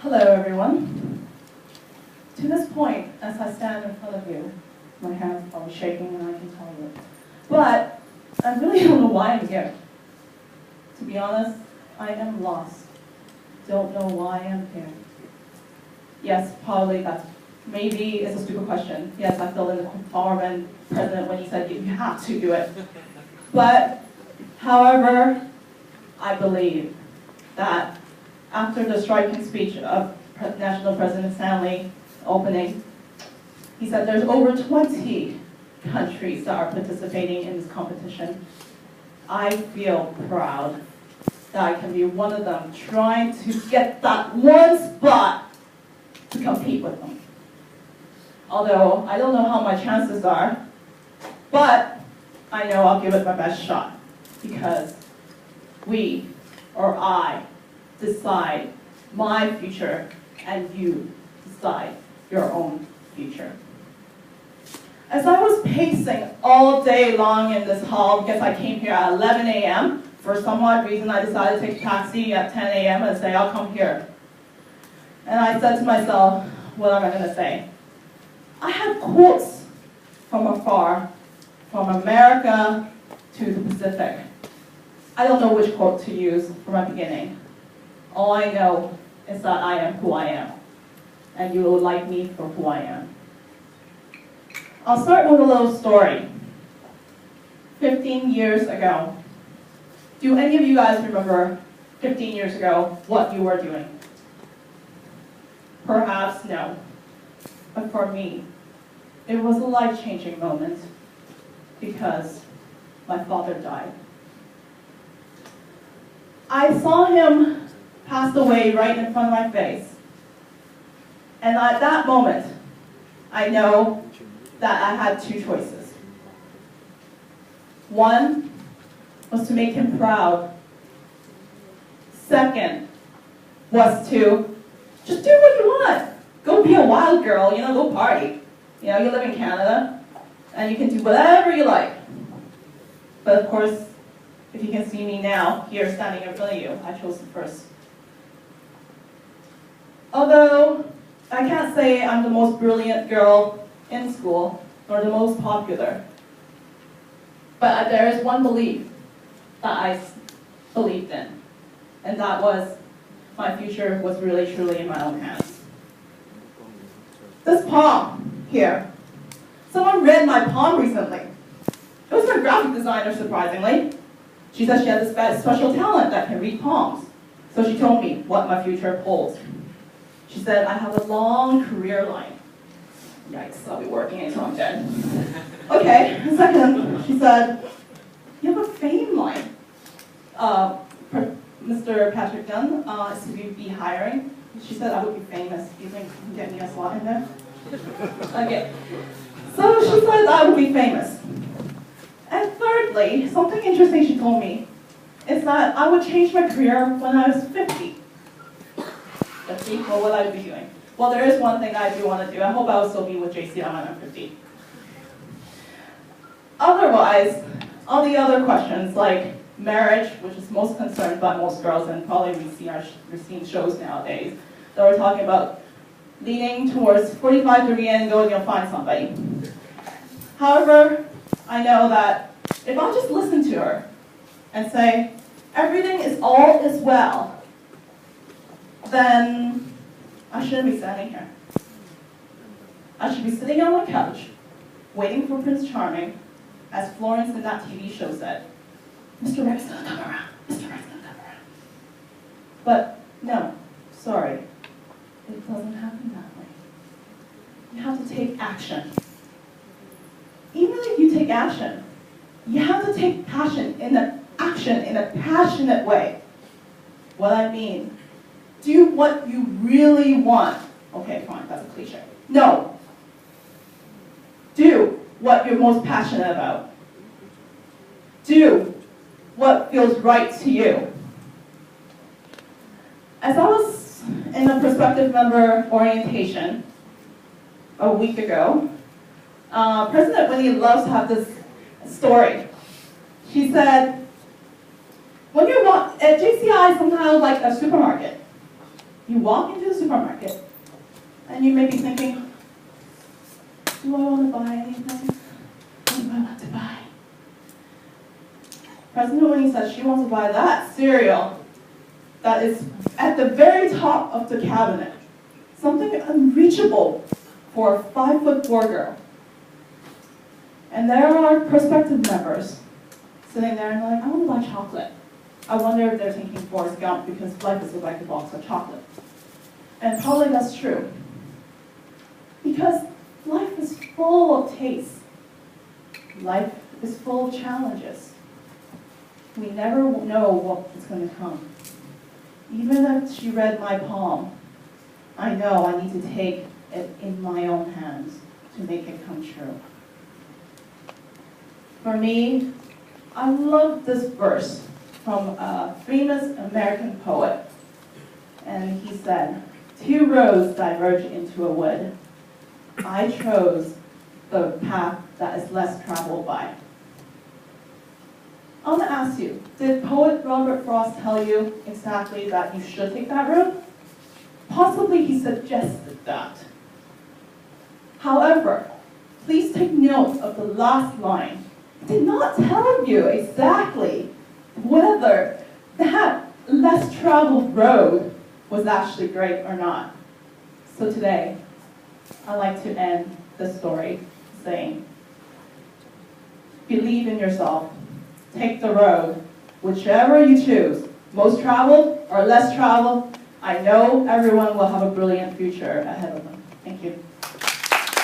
Hello, everyone. To this point, as I stand in front of you, my hands are probably shaking and I can tell you. But I really don't know why I'm here. To be honest, I am lost. Don't know why I'm here. Yes, probably maybe it's a stupid question. Yes, I filled in the form and president when he said you have to do it. But, however, I believe that after the striking speech of National President Stanley opening, he said there's over 20 countries that are participating in this competition. I feel proud that I can be one of them, trying to get that one spot to compete with them. Although, I don't know how my chances are, but I know I'll give it my best shot, because we, or I, decide my future, and you decide your own future. As I was pacing all day long in this hall, because I came here at 11 a.m., for some odd reason I decided to take a taxi at 10 a.m. and say, I'll come here. And I said to myself, what am I going to say? I had quotes from afar, from America to the Pacific. I don't know which quote to use from my beginning. All I know is that I am who I am, and you will like me for who I am. I'll start with a little story. 15 years ago. Do any of you guys remember 15 years ago what you were doing? Perhaps no. But for me, it was a life-changing moment because my father died. I saw him pass away right in front of my face. And at that moment, I know that I had two choices. One was to make him proud. Second was to just do what you want. Go be a wild girl, go party. You live in Canada, and you can do whatever you like. But of course, if you can see me now, here standing in front of you, I chose the first. Although, I can't say I'm the most brilliant girl in school, nor the most popular. But there is one belief that I believed in, and that was my future was really truly in my own hands. This palm here, someone read my palm recently. It was my graphic designer, surprisingly. She said she had this special talent that can read palms. So she told me what my future holds. She said, I have a long career line. Yikes, I'll be working until I'm dead. Okay, and second, she said, you have a fame line. Mr. Patrick Dunn is to be hiring. She said I would be famous. Do you think you can get me a slot in there? Okay. So she said I would be famous. And thirdly, something interesting she told me is that I would change my career when I was 50. Let's see, what will I be doing? Well, there is one thing I do want to do. I hope I will still be with JCI when I'm 50. Otherwise, all the other questions like marriage, which is most concerned by most girls, and probably we're seeing shows nowadays that we're talking about leaning towards 45 to and going and find somebody. However, I know that if I just listen to her and say, everything is all is well, then I shouldn't be standing here. I should be sitting on my couch, waiting for Prince Charming, as Florence in that TV show said, Mr. Rex gonna come around, Mr. Rex gonna come around. But no, sorry, it doesn't happen that way. You have to take action. Even if you take action, you have to take action in a passionate way. What I mean, do what you really want. Okay, fine, that's a cliche. No. Do what you're most passionate about. Do what feels right to you. As I was in a prospective member orientation a week ago, President Winnie loves to have this story. She said, when you're at JCI is somehow like a supermarket. You walk into the supermarket, and you may be thinking, do I want to buy anything? What do I want to buy? President Yeung says she wants to buy that cereal that is at the very top of the cabinet. Something unreachable for a 5'4" girl. And there are prospective members sitting there and like, I want to buy chocolate. I wonder if they're thinking Forrest Gump because life is like a box of chocolate. And probably that's true. Because life is full of tastes. Life is full of challenges. We never know what is going to come. Even if she read my palm, I know I need to take it in my own hands to make it come true. For me, I love this verse from a famous American poet. And he said, 2 roads diverge into a wood. I chose the path that is less traveled by. I want to ask you, did poet Robert Frost tell you exactly that you should take that road? Possibly he suggested that. However, please take note of the last line. It did not tell you exactly whether that less traveled road was actually great or not. So today, I'd like to end the story saying, believe in yourself. Take the road, whichever you choose, most traveled or less traveled. I know everyone will have a brilliant future ahead of them. Thank you.